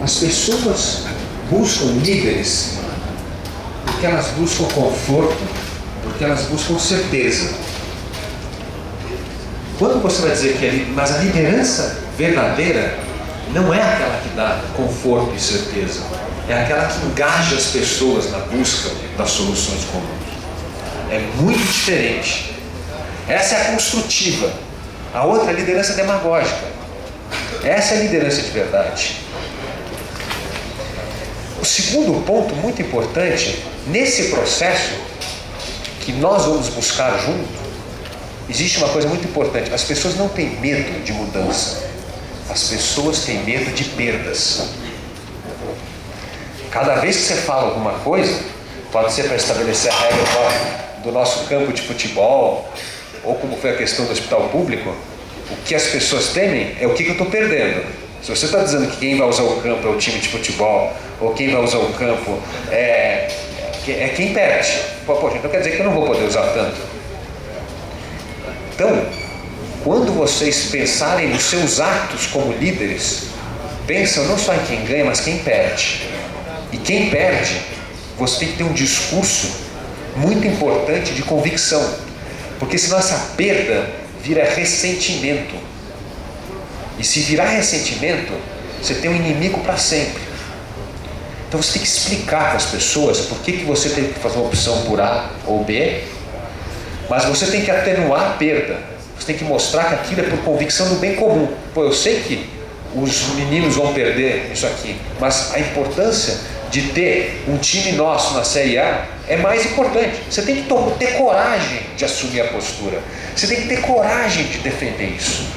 As pessoas buscam líderes porque elas buscam conforto, porque elas buscam certeza. Quando você vai dizer que mas a liderança verdadeira não é aquela que dá conforto e certeza, é aquela que engaja as pessoas na busca das soluções comuns. É muito diferente. Essa é a construtiva. A outra é a liderança demagógica. Essa é a liderança de verdade. O segundo ponto muito importante, nesse processo que nós vamos buscar junto, existe uma coisa muito importante. As pessoas não têm medo de mudança. As pessoas têm medo de perdas. Cada vez que você fala alguma coisa, pode ser para estabelecer a regra do nosso campo de futebol, ou como foi a questão do hospital público, o que as pessoas temem é o que eu estou perdendo. Se você está dizendo que quem vai usar o campo é o time de futebol, ou quem vai usar o campo é quem perde. Poxa, então quer dizer que eu não vou poder usar tanto. Então, quando vocês pensarem nos seus atos como líderes, pensam não só em quem ganha, mas quem perde. E quem perde, você tem que ter um discurso muito importante de convicção. Porque senão essa perda vira ressentimento. E se virar ressentimento, você tem um inimigo para sempre. Então você tem que explicar para as pessoas por que você tem que fazer uma opção por A ou B, mas você tem que atenuar a perda. Você tem que mostrar que aquilo é por convicção do bem comum. Pô, eu sei que os meninos vão perder isso aqui, mas a importância de ter um time nosso na Série A é mais importante. Você tem que ter coragem de assumir a postura. Você tem que ter coragem de defender isso.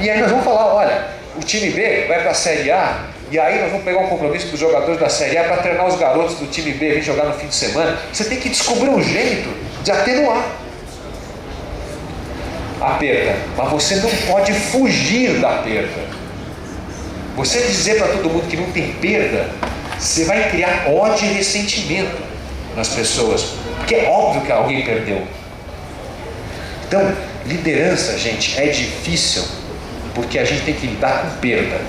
E aí nós vamos falar, olha, o time B vai para a Série A, e aí nós vamos pegar um compromisso dos jogadores da Série A para treinar os garotos do time B, vir jogar no fim de semana. Você tem que descobrir um jeito de atenuar a perda, mas você não pode fugir da perda. Você dizer para todo mundo que não tem perda, você vai criar ódio e ressentimento nas pessoas, porque é óbvio que alguém perdeu. Então, liderança, gente, é difícil, porque a gente tem que lidar com perda.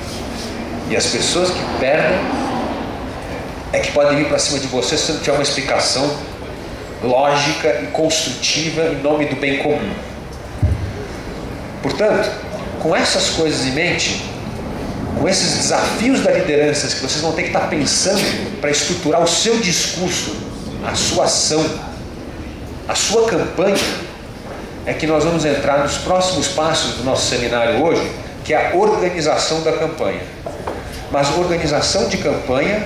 E as pessoas que perdem é que podem vir para cima de você se não tiver uma explicação lógica e construtiva em nome do bem comum. Portanto, com essas coisas em mente, com esses desafios da liderança que vocês vão ter que estar pensando para estruturar o seu discurso, a sua ação, a sua campanha, é que nós vamos entrar nos próximos passos do nosso seminário hoje, que é a organização da campanha. Mas organização de campanha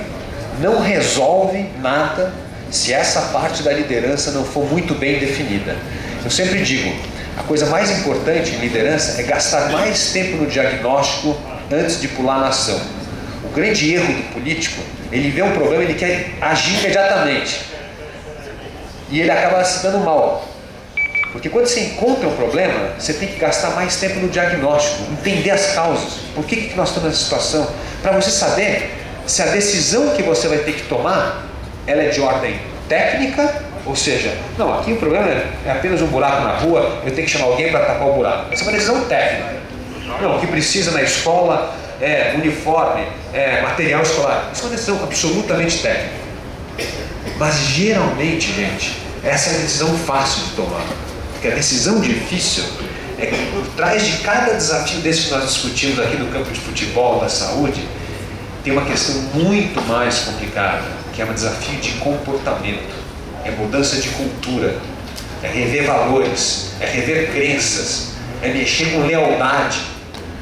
não resolve nada se essa parte da liderança não for muito bem definida. Eu sempre digo, a coisa mais importante em liderança é gastar mais tempo no diagnóstico antes de pular na ação. O grande erro do político, ele vê um problema, ele quer agir imediatamente. E ele acaba se dando mal. Porque quando você encontra um problema, você tem que gastar mais tempo no diagnóstico, entender as causas. Por que nós estamos nessa situação? Para você saber se a decisão que você vai ter que tomar, ela é de ordem técnica, ou seja, não, aqui o problema é apenas um buraco na rua, eu tenho que chamar alguém para tapar o buraco. Essa é uma decisão técnica. Não, o que precisa na escola é uniforme, é material escolar. Isso é uma decisão absolutamente técnica. Mas geralmente, gente, essa é a decisão fácil de tomar. Porque a decisão difícil é que por trás de cada desafio desse que nós discutimos aqui no campo de futebol, da saúde, tem uma questão muito mais complicada, que é um desafio de comportamento, é mudança de cultura, é rever valores, é rever crenças, é mexer com lealdade.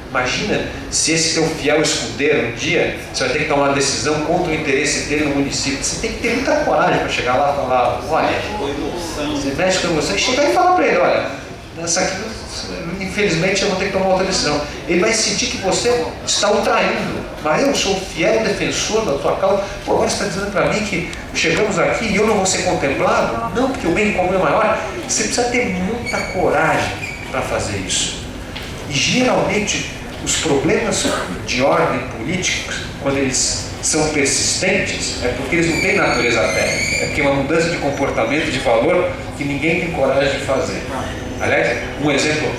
Imagina se esse teu fiel escudeiro, um dia, você vai ter que tomar uma decisão contra o interesse dele no município. Você tem que ter muita coragem para chegar lá e falar, olha, você mexe com você, e chegar e falar para ele, olha, nessa aqui, infelizmente eu vou ter que tomar outra decisão. Ele vai sentir que você está o traindo, mas eu sou o fiel defensor da tua causa. Pô, agora você está dizendo para mim que chegamos aqui e eu não vou ser contemplado? Não, porque o bem comum é maior. Você precisa ter muita coragem para fazer isso. E geralmente os problemas de ordem política, quando eles são persistentes, é porque eles não têm natureza técnica, é porque é uma mudança de comportamento, de valor, que ninguém tem coragem de fazer. Aliás, um exemplo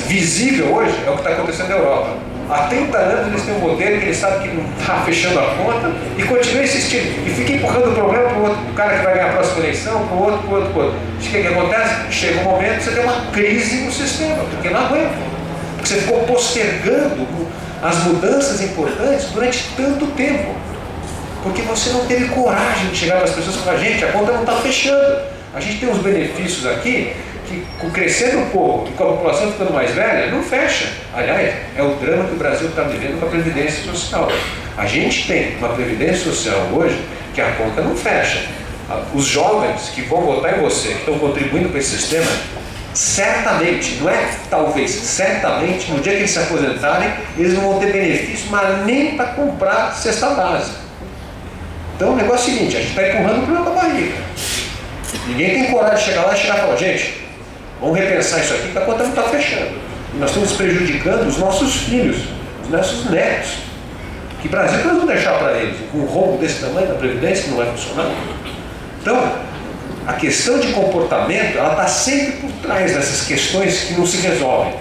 visível hoje é o que está acontecendo na Europa. há 30 anos eles têm um modelo que eles sabem que não está fechando a conta e continua insistindo. E fica empurrando o problema para o outro, o cara que vai ganhar a próxima eleição, para o outro, para o outro, para o outro. O que acontece? Chega um momento que você tem uma crise no sistema, porque não aguenta. Porque você ficou postergando as mudanças importantes durante tanto tempo. Porque você não teve coragem de chegar para as pessoas e falar, gente, a conta não está fechando. A gente tem uns benefícios aqui que, crescendo um pouco e com a população ficando mais velha, não fecha. Aliás, é o drama que o Brasil está vivendo com a Previdência Social. A gente tem uma Previdência Social hoje que a conta não fecha. Os jovens que vão votar em você, que estão contribuindo para esse sistema, certamente, não é talvez, certamente, no dia que eles se aposentarem, eles não vão ter benefício, mas nem para comprar cesta básica. Então o negócio é o seguinte, a gente está empurrando o problema com a barriga. Ninguém tem coragem de chegar lá e falar, gente, vamos repensar isso aqui, que a conta não está fechando. E nós estamos prejudicando os nossos filhos, os nossos netos. Que Brasil que nós vamos deixar para eles? Com um rombo desse tamanho da Previdência que não vai funcionar? Então, a questão de comportamento, ela está sempre por trás dessas questões que não se resolvem.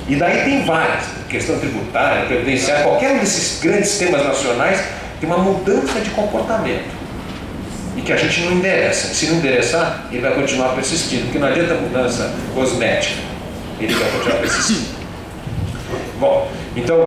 E daí tem várias, questão tributária, previdenciária, qualquer um desses grandes temas nacionais tem uma mudança de comportamento. E que a gente não endereça. Se não endereçar, ele vai continuar persistindo, porque não adianta mudança cosmética. Ele vai continuar persistindo. Bom, então